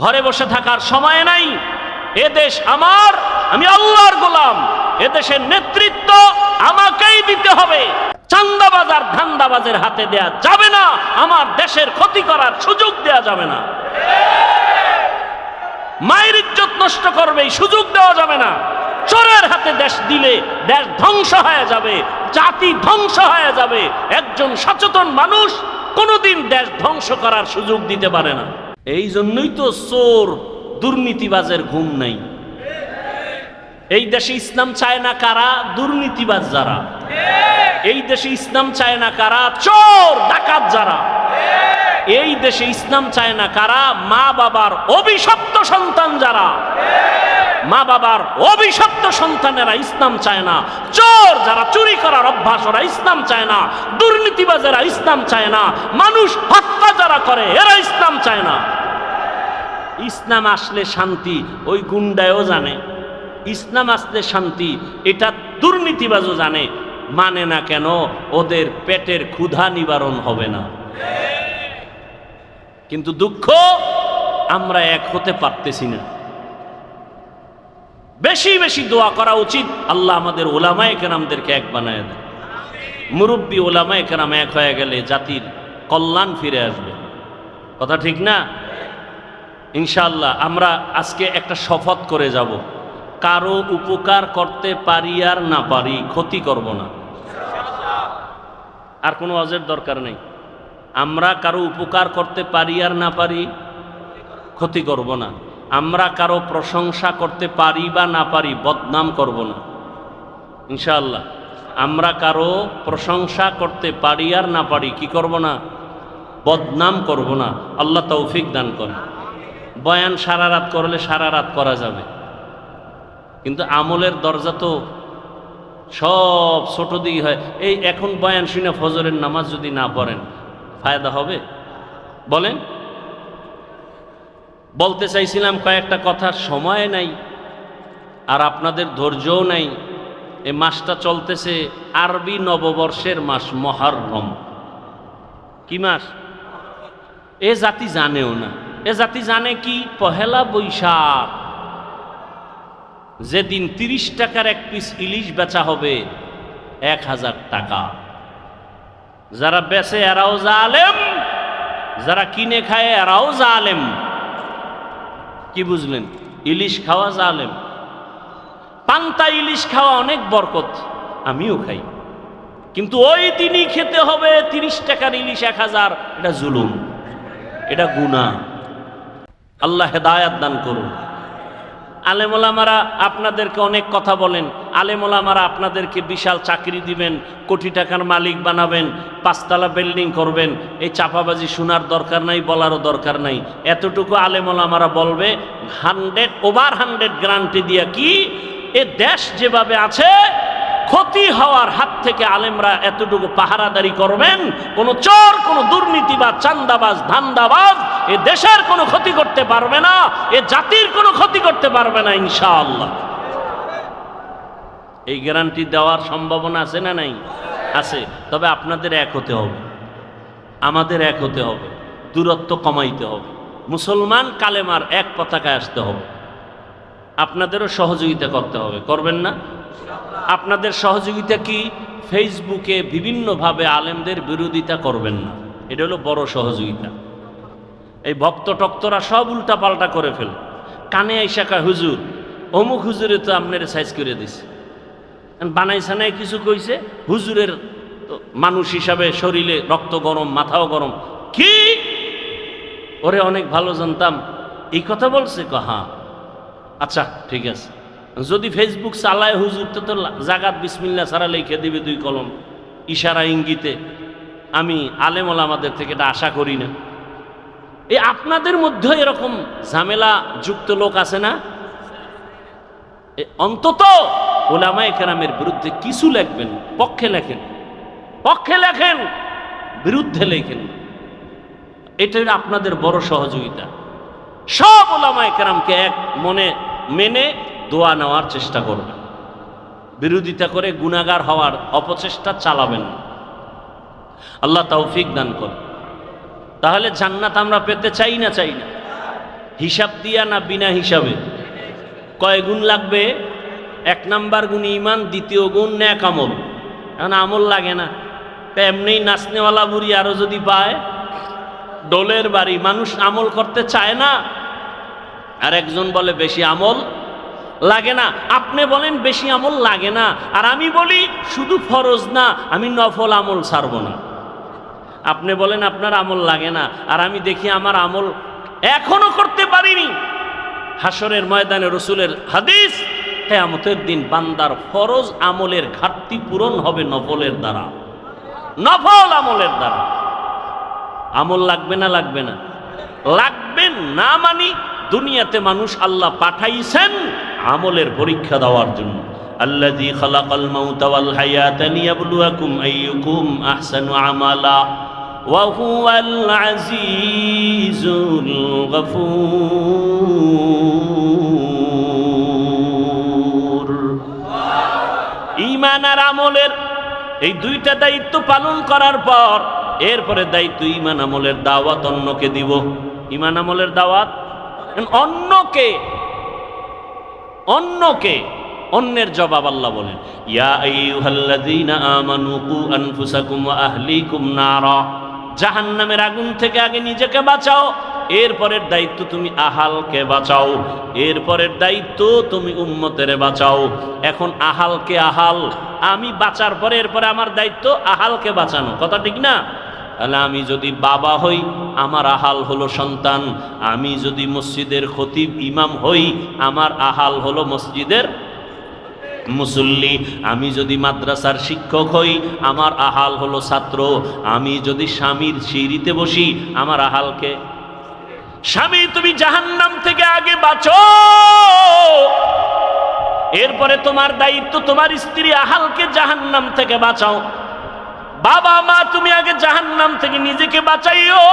ঘরে বসে থাকার সময় নাই। এ দেশ আমার, আমি আল্লাহর গোলাম। এ দেশের নেতৃত্ব আমাকেই দিতে হবে। চান্দাবাজ আর ধান্দাবাজের হাতে দেয়া যাবে না। আমার দেশের ক্ষতি করার সুযোগ দেয়া যাবে না। মায়ের ইজ্জত নষ্ট করবে এই সুযোগ দেওয়া যাবে না। চোরের হাতে দেশ দিলে দেশ ধ্বংস হয়ে যাবে, জাতি ধ্বংস হয়ে যাবে। একজন সচেতন মানুষ কোনোদিন দেশ ধ্বংস করার সুযোগ দিতে পারে না। এই জন্যই তো চোর দুর্নীতিবাজের ঘুম নাই। এই দেশে ইসলাম চায় না কারা? দুর্নীতিবাজ যারা। এই দেশে ইসলাম চায় না কারা? চোর ডাকাত যারা। এই দেশে ইসলাম চায় না কারা? মা বাবার অভিশপ্ত সন্তান যারা। মা বাবার অভিশপ্ত সন্তানেরা ইসলাম চায় না। চোর যারা, চুরি করার অভ্যাস, ওরা ইসলাম চায় না। দুর্নীতিবাজেরা ইসলাম চায় না। মানুষ হত্যা যারা করে এরা ইসলাম চায় না। ইসলাম আসলে শান্তি ওই গুন্ডায়ও জানে। ইসলাম আসলে শান্তি এটা দুর্নীতিবাজও জানে। মানে না কেন? ওদের পেটের ক্ষুধা নিবারণ হবে না। কিন্তু দুঃখ, আমরা এক হতে পারতেছি না। বেশি বেশি দোয়া করা উচিত। আল্লাহ আমাদের ওলামায়ে কেরামদেরকে এক বানায় দেয়। মুরব্বী ওলামায়ে কেরাম এক হয়ে গেলে জাতির কল্যাণ ফিরে আসবে। কথা ঠিক না? ইনশাআল্লাহ আমরা আজকে একটা শপথ করে যাব, কারো উপকার করতে পারি আর না পারি ক্ষতি করব না। আর কোনো ওয়াজের দরকার নেই। আমরা কারো উপকার করতে পারি আর না পারি ক্ষতি করব না। আমরা কারো প্রশংসা করতে পারি বা না পারি বদনাম করব না ইনশাআল্লাহ। আমরা কারো প্রশংসা করতে পারি আর না পারি কি করব না? বদনাম করব না। আল্লাহ তৌফিক দান করে। বয়ান সারা রাত করলে সারা রাত করা যাবে, কিন্তু আমলের দরজা তো সব ছোট দিকে হয়। এই এখন বয়ান শুনে ফজরের নামাজ যদি না পড়েন ফায়দা হবে? বলেন। বলতে চাইছিলাম কয়েকটা কথার সময় নাই আর আপনাদের ধৈর্যও নাই। এই মাসটা চলতেছে আরবি নববর্ষের মাস মুহররম। কি মাস? এ জাতি জানেও না। এ জাতি জানে কি? পহেলা বৈশাখ, যেদিন 30 টাকার এক পিস ইলিশ বেচা হবে 1000 টাকা। যারা বেচে এরাও জালেম, যারা কিনে খায় এরাও জালেম। কি বুঝলেন? ইলিশ খাওয়া জালেম। পান্তা ইলিশ খাওয়া অনেক বরকত, আমিও খাই, কিন্তু ওই দিনই খেতে হবে 30 টাকার ইলিশ 1000। এটা জুলুম, এটা গুনাহ। আল্লাহ হেদায়াত দান করুন। আলেম ওলামারা আপনাদেরকে অনেক কথা বলেন। আলেম ওলামারা আপনাদেরকে বিশাল চাকরি দিবেন, কোটি টাকার মালিক বানাবেন, 5 তলা বিল্ডিং করবেন। এই চাপাবাজি শোনার দরকার নাই, বলারও দরকার নাই। এতটুকু আলেম ওলামারা বলবে 100% গ্যারান্টি দিয়া কি এ দেশ যেভাবে আছে ক্ষতি হওয়ার হাত থেকে আলেমরা এতটুকু পাহারাদারি করবেন। কোনো চোর, কোনো দুর্নীতিবাজ, চান্দাবাজ, ধান্দাবাজ এ দেশের কোনো ক্ষতি করতে পারবে না, এ জাতির কোনো ক্ষতি করতে পারবে না ইনশাআল্লাহ। এই গ্যারান্টি দেওয়ার সম্ভাবনা আছে না নাই? আছে। তবে আপনাদের এক হতে হবে, আমাদের এক হতে হবে, দূরত্ব কমাইতে হবে। মুসলমান কালেমার এক পতাকায় আসতে হবে। আপনাদেরও সহযোগিতা করতে হবে। করবেন না? আপনাদের সহযোগিতা কি? ফেসবুকে বিভিন্নভাবে আলেমদের বিরোধিতা করবেন না। এটা হলো বড় সহযোগিতা। এই ভক্ত টক্তরা সব উল্টা পাল্টা করে ফেলে। কানে আইসা কয় হুজুর অমুক হুজুরে তো আপনার সাইজ করে দিছে, বানাইছে নাই কিছু কইছে। হুজুরের মানুষ হিসাবে শরীরে রক্ত গরম, মাথাও গরম। কি ওরে অনেক ভালো জানতাম, এই কথা বলছে? হ্যাঁ, আচ্ছা ঠিক আছে। যদি ফেসবুক চালায় হুজুর তো জাগাত বিসমিল্লাহ ছাড়া লিখে দিবে 2 কলম ইশারা ইঙ্গিতে। আমি আলেম ওলামাদের থেকে এটা আশা করি না। এই আপনাদের মধ্যে এরকম ঝামেলা যুক্ত লোক আছে না? অন্তত ওলামায়ে কেরামের বিরুদ্ধে কিছু লিখবেন, পক্ষে লেখেন, পক্ষে লেখেন, বিরুদ্ধে লেখেন। এটাই আপনাদের বড় সহযোগিতা। সব ওলামায়ে কেরামকে এক মনে মেনে দোয়া নেওয়ার চেষ্টা করবেন। বিরোধিতা করে গুনাহগার হওয়ার অপচেষ্টা চালাবেন না। আল্লাহ তৌফিক দান করুন। তাহলে জান্নাত আমরা পেতে চাই না? চাই না? হিসাব দিয়া না বিনা হিসাবে? কয় গুণ লাগবে? 1 নাম্বার গুণ ইমান, দ্বিতীয় গুণ নেক আমল। এখন আমল লাগে না, এমনি নাচনেওয়ালা বুড়ি আরো যদি পায় ডোলের বাড়ি, মানুষ আমল করতে চায় না। আর একজন বলে বেশি আমল লাগে না। আপনি বলেন বেশি আমল লাগে না, আর আমি বলি শুধু ফরজ না, আমি নফল আমল ছাড়ব না। আপনি বলেন আপনার আমল লাগে না, আর আমি দেখি আমার আমল এখনো করতে পারিনি। হাসরের ময়দানে রসুলের হাদিস, কিয়ামতের দিন বান্দার ফরজ আমলের ঘাটতি পূরণ হবে নফলের দ্বারা, নফল আমলের দ্বারা। আমল লাগবে না? লাগবে না? লাগবে না। মানি দুনিয়াতে মানুষ আল্লাহ পাঠাইছেন আমলের পরীক্ষা দেওয়ার জন্য। আল্লাযী খালাকাল মাউতা ওয়াল হায়াতা লিয়াবলুয়াকুম আইয়ুকুম আহসানু আমালা ওয়া হুয়াল আজিজুল গফুর। ঈমান আর আমলের এই দুইটা দায়িত্ব পালন করার পর এরপরে দায়িত্ব ঈমান আমলের দাওয়াত অন্যকে দিব। ঈমান আমলের দাওয়াত অন্যকে অন্যের জবাব আল্লাহ বলেন, ইয়া আইয়ুহাল্লাযীনা আমানু কু আনফুসাকুম ওয়া আহলিকুম নারা। জাহান্নামের আগুন থেকে আগে নিজেকে বাঁচাও, এরপরের দায়িত্ব তুমি আহালকে বাঁচাও, এরপরের দায়িত্ব তুমি উম্মতের বাঁচাও। এখন আহালকে আহাল আমি বাঁচার পরে এরপরে আমার দায়িত্ব আহালকে বাঁচানো, কথা ঠিক না? তাহলে আমি যদি বাবা হই আমার আহাল হলো সন্তান, আমি যদি মসজিদের খতিব ইমাম হই আমার আহাল হলো মসজিদের মুসল্লি, আমি যদি মাদ্রাসার শিক্ষক হই আমার আহাল হলো ছাত্র, আমি যদি স্বামীর সিঁড়িতে বসি আমার আহালকে। স্বামী তুমি জাহান্নাম থেকে আগে বাঁচো, এরপরে তোমার দায়িত্ব তোমার স্ত্রী আহালকে জাহান্নাম থেকে বাঁচাও। বাবা মা তুমি আগে জাহান্নাম থেকে নিজেকে বাঁচাইও,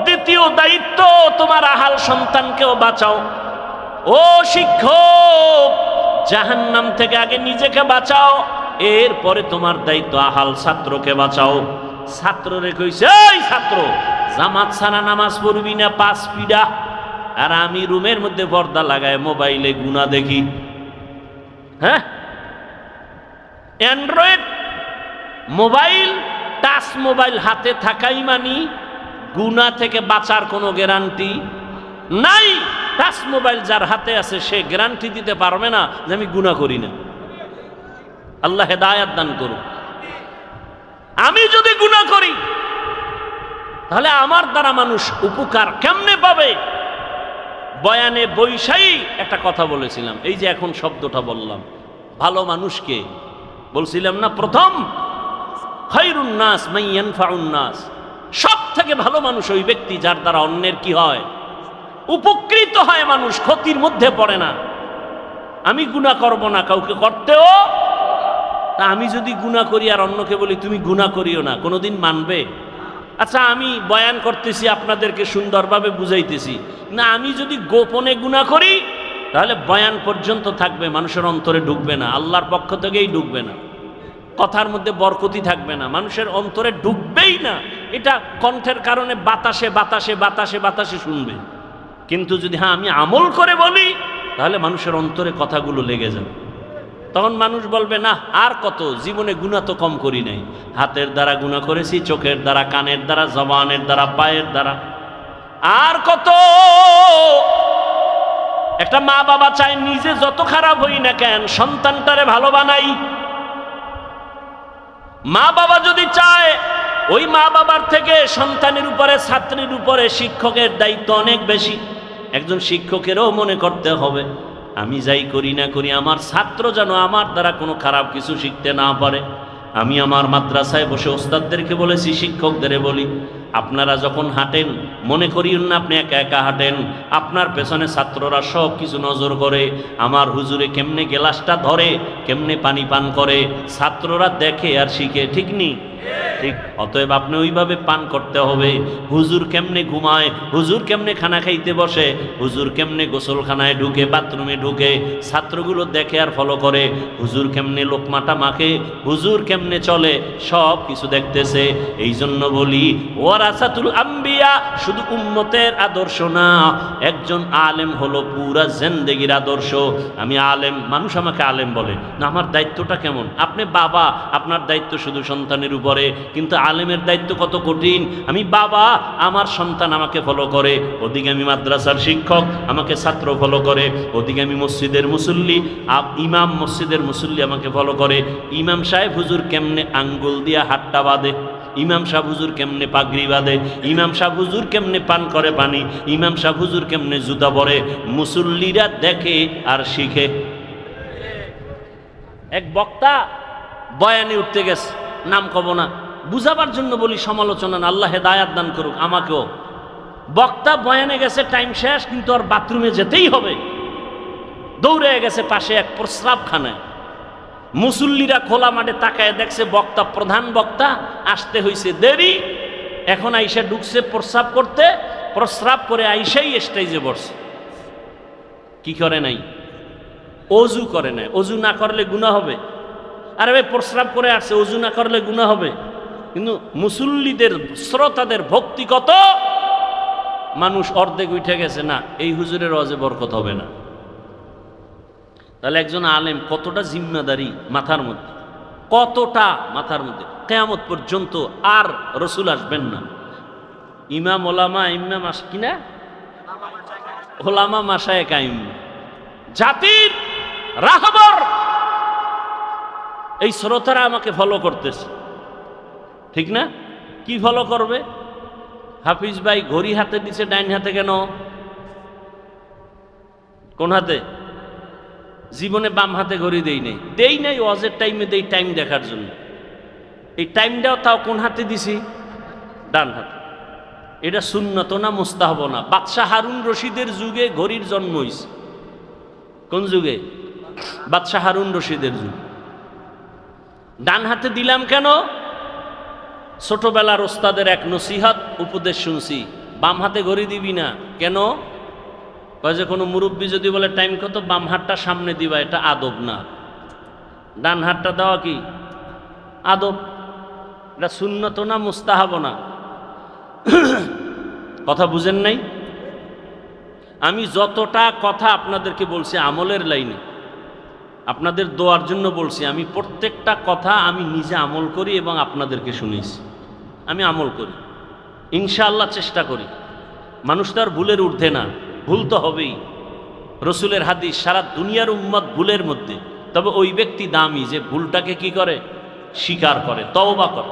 দ্বিতীয় দায়িত্ব তোমার আহাল সন্তানকেও বাঁচাও। ও শিক্ষক জাহান্নাম থেকে আগে নিজেকে বাঁচাও, এরপরে তোমার দায়িত্ব আহাল ছাত্রকে বাঁচাও। ছাত্ররে কইছে, এই ছাত্র জামাত ছাড়া নামাজ পড়বি না 5 পিডা, আর আমি রুমের মধ্যে পর্দা লাগায় মোবাইলে গুনাহ দেখি। হ্যাঁ, অ্যান্ড্রয়েড মোবাইল, টাচ মোবাইল হাতে থাকাই মানি গুনাহ থেকে বাঁচার কোনো গ্যারান্টি নাই। টাচ মোবাইল যার হাতে আছে সে গ্যারান্টি দিতে পারবে না যে আমি গুনাহ করি না। আল্লাহ হেদায়েত দান করুন। আমি যদি গুনাহ করি তাহলে আমার দ্বারা মানুষ উপকার কেমনে পাবে? বয়ানে বৈশাই একটা কথা বলেছিলাম, এই যে এখন শব্দটা বললাম, ভালো মানুষকে বলছিলাম না প্রথম, খায়রুন নাস মান ইয়ানফাউন নাস, সব থেকে ভালো মানুষ ওই ব্যক্তি যার দ্বারা অন্যের কি হয়, উপকৃত হয়, মানুষ ক্ষতির মধ্যে পড়ে না। আমি গুনাহ করব না, কাউকে করতেও, তা আমি যদি গুনাহ করি আর অন্যকে বলি তুমি গুনাহ করিও না, কোনোদিন মানবে? আচ্ছা আমি বয়ান করতেছি আপনাদেরকে সুন্দরভাবে বুঝাইতেছি না, আমি যদি গোপনে গুনাহ করি তাহলে বয়ান পর্যন্ত থাকবে, মানুষের অন্তরে ঢুকবে না, আল্লাহর পক্ষ থেকেই ঢুকবে না, কথার মধ্যে বরকতি থাকবে না, মানুষের অন্তরে ঢুকবেই না। এটা কণ্ঠের কারণে বাতাসে বাতাসে বাতাসে বাতাসে শুনবে, কিন্তু যদি হ্যাঁ আমি আমল করে বলি তাহলে মানুষের অন্তরে কথাগুলো লেগে যাবে। তখন মানুষ বলবে না আর কত, জীবনে গুনাহ তো কম করি নাই, হাতের দ্বারা গুনাহ করেছি, চোখের দ্বারা, কানের দ্বারা, জবানের দ্বারা, পায়ের দ্বারা, আর কত। একটা মা বাবা চায় নিজে যত খারাপ হই না কেন সন্তানটারে ভালো বানাই। মা বাবা যদি চায় ওই মা বাবার থেকে সন্তানের উপরে, ছাত্রীর উপরে শিক্ষকের দায়িত্ব অনেক বেশি। একজন শিক্ষকেরও মনে করতে হবে আমি যাই করি না করি আমার ছাত্র যেন আমার দ্বারা কোনো খারাপ কিছু শিখতে না পারে। আমি আমার মাদ্রাসায় বসে ওস্তাদদেরকে বলেছি, শিক্ষকদের বলি, আপনারা যখন হাঁটেন মনে করিও না আপনি একা একা হাঁটেন, আপনার পেছনে ছাত্ররা সব কিছু নজর করে, আমার হুজুরে কেমনে গ্লাসটা ধরে, কেমনে পানি পান করে, ছাত্ররা দেখে আর শিখে, ঠিক নি? ঠিক, অতএব আপনি ওইভাবে পান করতে হবে। হুজুর কেমনে ঘুমায়, হুজুর কেমনে খানা খাইতে বসে, হুজুর কেমনে গোসলখানায় ঢুকে, বাথরুমে ঢুকে, ছাত্রগুলো দেখে আর ফলো করে। হুজুর কেমনে লোকমাটা মাখে, হুজুর কেমনে চলে, সব কিছু দেখতেছে। এই জন্য বলি ওয়ারাসাতুল আম্বিয়া শুধু উম্মতের আদর্শ না, একজন আলেম হলো পুরা জিন্দেগির আদর্শ। আমি আলেম, মানুষ আমাকে আলেম বলে না, আমার দায়িত্বটা কেমন? আপনি বাবা, আপনার দায়িত্ব শুধু সন্তানের উপরে, কিন্তু আলেমের দায়িত্ব কত কঠিন। আমি বাবা, আমার সন্তান আমাকে ফলো করে, ওদিকে আমি মাদ্রাসার শিক্ষক, আমাকে ছাত্র ফলো করে, ওদিকে আমি মসজিদের মুসল্লি, ইমাম মসজিদের মুসল্লি আমাকে ফলো করে। ইমাম সাহেব হুজুর কেমনে আঙ্গুল দিয়া হাতটা বাঁধে, ইমাম সাহেব হুজুর কেমনে পাগড়ি বাঁধে, ইমাম সাহেব হুজুর কেমনে পান করে পানি, ইমাম সাহেব হুজুর কেমনে জুতা পরে, মুসল্লিরা দেখে আর শিখে। এক বক্তা বয়ানে উঠতে গেছে, নাম কব না, বুঝাবার জন্য বলি, সমালোচনা না, আল্লাহ হেদায়াত দান করুক আমাকেও। বক্তা বয়ানে গেছে, টাইম শেষ, কিন্তু আর বাথরুমে যেতেই হবে। দৌড়ে গেছে পাশে এক প্রস্রাবখানায়। মুসল্লিরা খোলা মাঠে তাকায় দেখছে বক্তা, প্রধান বক্তা আসতে হয়েছে দেরি, এখন আইসা ঢুকছে প্রস্রাব করতে, প্রস্রাব করে আইসাই স্টেজে বসছে। কি করে নাই? অজু করে নাই। অজু না করলে গুনাহ হবে। আরে ভাই, প্রস্রাব করে আসছে, অজু না করলে গুনাহ হবে। কিন্তু মুসল্লিদের, শ্রোতাদের ভক্তি কত, মানুষ অর্ধেক উঠে গেছে, না এই হুজুরের ওয়াজে বরকত হবে না। তাহলে একজন আলেম কতটা জিম্মাদারি মাথার মধ্যে, কতটা মাথার মধ্যে। কিয়ামত পর্যন্ত আর রসুল আসবেন না। ইমাম ওলামা, ইমাম কিনা ওলামা মাশায়েখ আইম, জাতির রাহবর, এই শ্রোতারা আমাকে ফলো করতেছে, ঠিক না? কি ফলো করবে? হাফিজ ভাই ঘড়ি হাতে দিছে, ডাইন হাতে কেন? কোন হাতে? জীবনে বাম হাতে ঘড়ি দেই নাই, ওয়াজের টাইমে দেই, টাইম দেখার জন্য। এই টাইমটাও তাও কোন হাতে দিছি? ডান হাতে। এটা সুন্নত না মুস্তাহাব না? বাদশাহ হারুন রশিদের যুগে ঘড়ির জন্ম হইছে। কোন যুগে? বাদশাহ হারুন রশিদের যুগে। ডান হাতে দিলাম কেন? ছোটবেলার ওস্তাদের এক নসিহত উপদেশ শুনছি, বাম হাতে ঘড়ি দিবি না। কেন? কয় যে কোনো মুরব্বী যদি বলে টাইম কত, বাম হাতটা সামনে দিবা, এটা আদব না। ডান হাতটা দেওয়া কি আদব? এটা সুন্নত না মুস্তাহাব না? কথা বুঝেন নাই? আমি যতটা কথা আপনাদেরকে বলছি আমলের লাইনে, আপনাদের দোয়ার জন্য বলছি, আমি প্রত্যেকটা কথা আমি নিজে আমল করি এবং আপনাদেরকে শুনেছি। আমি আমল করি, ইনশাআল্লাহ চেষ্টা করি। মানুষ তো আর ভুলের ঊর্ধ্বে না, ভুল তো হবেই। রসুলের হাদিস, সারা দুনিয়ার উম্মত ভুলের মধ্যে, তবে ওই ব্যক্তি দামি যে ভুলটাকে কি করে, স্বীকার করে, তওবা করে।